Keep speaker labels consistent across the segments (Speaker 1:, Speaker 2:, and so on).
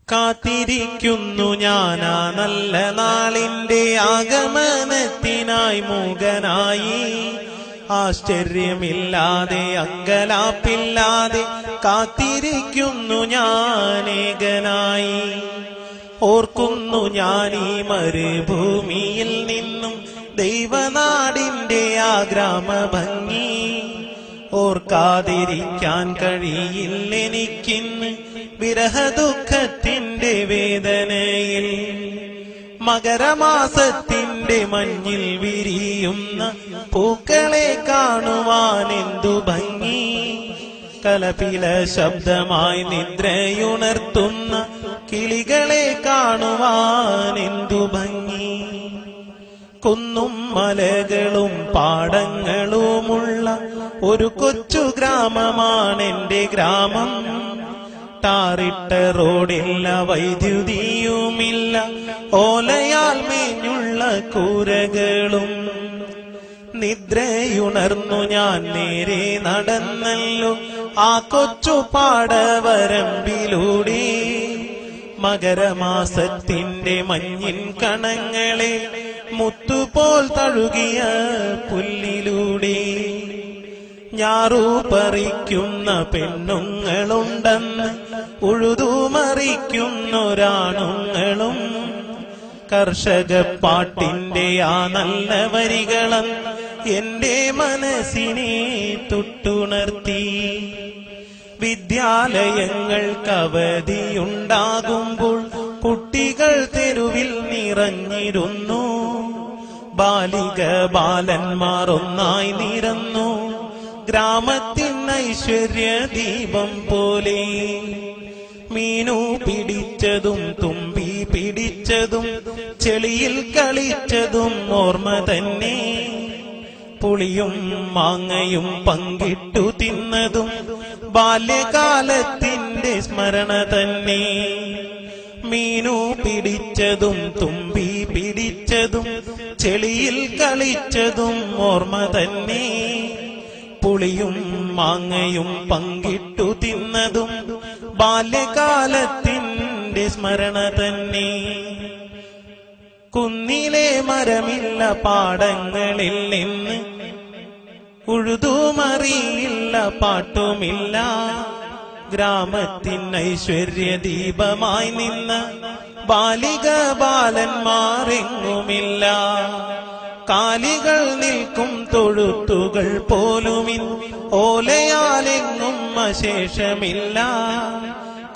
Speaker 1: കാത്തിരിക്കുന്നു ഞാനാ നല്ല നാളിന്റെ ആഗമനത്തിനായി മൂകനായി. ആശ്ചര്യമില്ലാതെ അങ്കലാപ്പില്ലാതെ കാത്തിരിക്കുന്നു ഞാനേകനായി. ഓർക്കുന്നു ഞാൻ ഈ മരുഭൂമിയിൽ നിന്നും ദൈവനാടിന്റെ ആ ഗ്രാമഭംഗി. ഓർക്കാതിരിക്കാൻ കഴിയില്ലെനിക്കിന്ന് വിരഹദുഃഖത്തിന്റെ വേദനയിൽ. മകരമാസത്തിന്റെ മഞ്ഞിൽ വിരിയുന്ന പൂക്കളെ കാണുവാൻ എന്തു ഭംഗി. കലപില ശബ്ദമായി നിദ്രയുണർത്തുന്ന കിളികളെ കാണുവാൻ എന്തു ഭംഗി. കുന്നും മലകളും പാടങ്ങളുമുള്ള ഒരു കൊച്ചു ഗ്രാമമാണെന്റെ ഗ്രാമം. ടാറിട്ട റോഡില്ല, വൈദ്യുതിയുമില്ല, ഓലയാൽ മേഞ്ഞുള്ള കൂരകളും. നിദ്രയുണർന്നു ഞാൻ നേരെ നടന്നല്ലോ ആ കൊച്ചു പാടവരമ്പിലൂടെ. മകരമാസത്തിന്റെ മഞ്ഞിൻ കണങ്ങളെ മുത്തുപോൽ തഴുകിയ പുല്ലിലൂടെ. ഞാറു പറിക്കുന്ന പെണ്ണുങ്ങളുണ്ടെന്ന് ഉഴുതുമറിക്കുന്നൊരാണുങ്ങളും. കർഷക പാട്ടിന്റെ ആ നല്ല വരികളും എന്റെ മനസ്സിനെ തൊട്ടുണർത്തി. വിദ്യാലയങ്ങൾക്ക് അവധിയുണ്ടാകുമ്പോൾ കുട്ടികൾ തെരുവിൽ നിറഞ്ഞിരുന്നു. ബാലിക ബാലന്മാർ ഒന്നായി നിരന്നു ഗ്രാമത്തിൻ ഐശ്വര്യ ദീപം പോലെ. മീനു പിടിച്ചതും തുമ്പി പിടിച്ചതും ചെളിയിൽ കളിച്ചതും ഓർമ്മ തന്നെ. പുളിയും മാങ്ങയും പങ്കിട്ടു തിന്നതും ബാല്യകാലത്തിന്റെ സ്മരണ തന്നെ. മീനു പിടിച്ചതും തുമ്പി പിടിച്ചതും ചെളിയിൽ കളിച്ചതും ഓർമ്മ തന്നെ. പുളിയും മാങ്ങയും പങ്കിട്ടു തിന്നതും ബാല്യകാലത്തിന്റെ സ്മരണ തന്നെ. കുന്നിലെ മരമില്ല, പാടങ്ങളിൽ നിന്ന് ഉഴുതുമറിയില്ല, പാട്ടുമില്ല. ഗ്രാമത്തിൻ ഐശ്വര്യ ദീപമായി നിന്ന ബാലിക ബാലന്മാരെങ്ങുമില്ല. കാലികൾ നിൽക്കും തൊഴുത്തുകൾ പോലുമിൻ ഓലയാലെങ്ങും അശേഷമില്ല.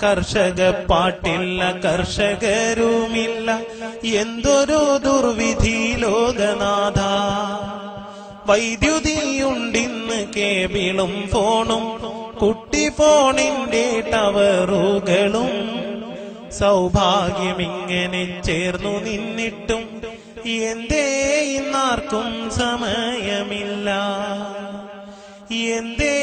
Speaker 1: കർഷക പാട്ടില്ല, കർഷകരുമില്ല, എന്തൊരു ദുർവിധി ലോകനാഥ. വൈദ്യുതിയുണ്ടിന്ന് കേബിളും ഫോണും കുട്ടി ഫോണിന്റെ ടവറുകളും. സൗഭാഗ്യമിങ്ങനെ ചേർന്നു നിന്നിട്ടും എന്തേ ഇന്നാർക്കും സമയമില്ല. എന്തേ